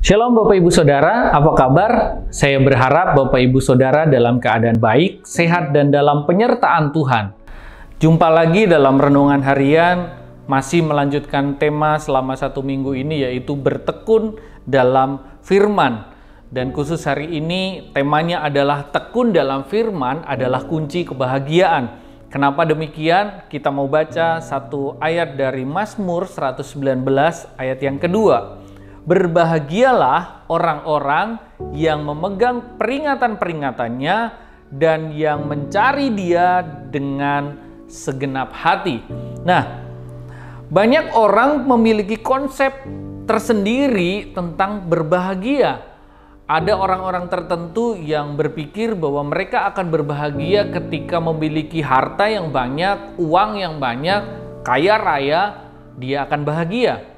Shalom Bapak Ibu Saudara, apa kabar? Saya berharap Bapak Ibu Saudara dalam keadaan baik, sehat, dan dalam penyertaan Tuhan. Jumpa lagi dalam Renungan Harian, masih melanjutkan tema selama 1 minggu ini, yaitu bertekun dalam firman. Dan khusus hari ini temanya adalah tekun dalam firman adalah kunci kebahagiaan. Kenapa demikian? Kita mau baca satu ayat dari Mazmur 119 ayat yang kedua. Berbahagialah orang-orang yang memegang peringatan-peringatannya dan yang mencari Dia dengan segenap hati. Nah, banyak orang memiliki konsep tersendiri tentang berbahagia. Ada orang-orang tertentu yang berpikir bahwa mereka akan berbahagia ketika memiliki harta yang banyak, uang yang banyak, kaya raya, dia akan bahagia.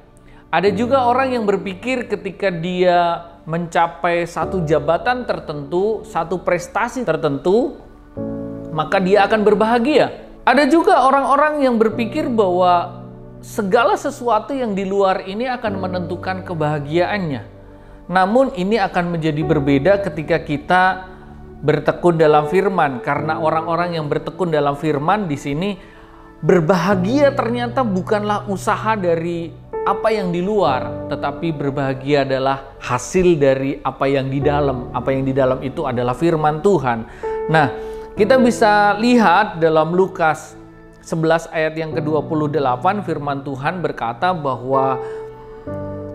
Ada juga orang yang berpikir ketika dia mencapai satu jabatan tertentu, satu prestasi tertentu, maka dia akan berbahagia. Ada juga orang-orang yang berpikir bahwa segala sesuatu yang di luar ini akan menentukan kebahagiaannya. Namun ini akan menjadi berbeda ketika kita bertekun dalam firman, karena orang-orang yang bertekun dalam firman di sini berbahagia ternyata bukanlah usaha dari apa yang di luar, tetapi berbahagia adalah hasil dari apa yang di dalam. Apa yang di dalam itu adalah firman Tuhan. Nah, kita bisa lihat dalam Lukas 11 ayat yang ke-28, firman Tuhan berkata bahwa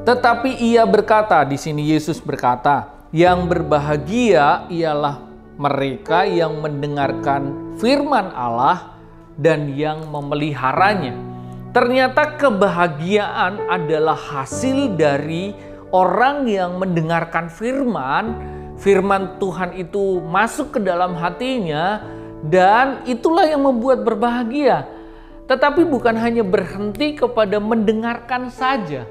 tetapi ia berkata, di sini Yesus berkata, yang berbahagia ialah mereka yang mendengarkan firman Allah dan yang memeliharanya. Ternyata kebahagiaan adalah hasil dari orang yang mendengarkan firman Tuhan itu masuk ke dalam hatinya, dan itulah yang membuat berbahagia. Tetapi bukan hanya berhenti kepada mendengarkan saja.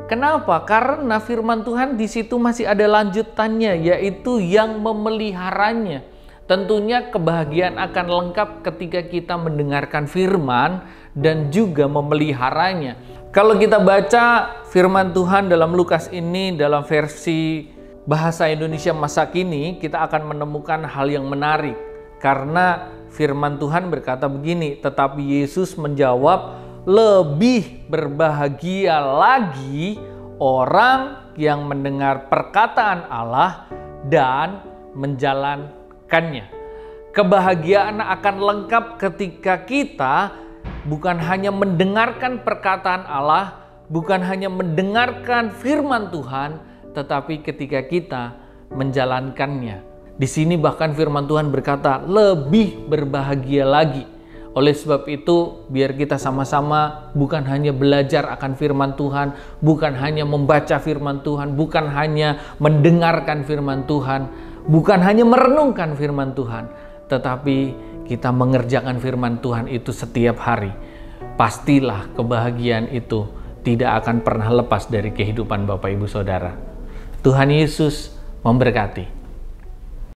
Kenapa? Karena firman Tuhan di situ masih ada lanjutannya, yaitu yang memeliharanya. Tentunya kebahagiaan akan lengkap ketika kita mendengarkan firman dan juga memeliharanya. Kalau kita baca firman Tuhan dalam Lukas ini dalam versi bahasa Indonesia masa kini, kita akan menemukan hal yang menarik. Karena firman Tuhan berkata begini, tetapi Yesus menjawab, lebih berbahagia lagi orang yang mendengar perkataan Allah dan menjalankannya. Kebahagiaan akan lengkap ketika kita bukan hanya mendengarkan perkataan Allah, bukan hanya mendengarkan firman Tuhan, tetapi ketika kita menjalankannya. Di sini bahkan firman Tuhan berkata, lebih berbahagia lagi. Oleh sebab itu, biar kita sama-sama bukan hanya belajar akan firman Tuhan, bukan hanya membaca firman Tuhan, bukan hanya mendengarkan firman Tuhan, bukan hanya merenungkan firman Tuhan, tetapi kita mengerjakan firman Tuhan itu setiap hari. Pastilah kebahagiaan itu tidak akan pernah lepas dari kehidupan Bapak Ibu Saudara. Tuhan Yesus memberkati.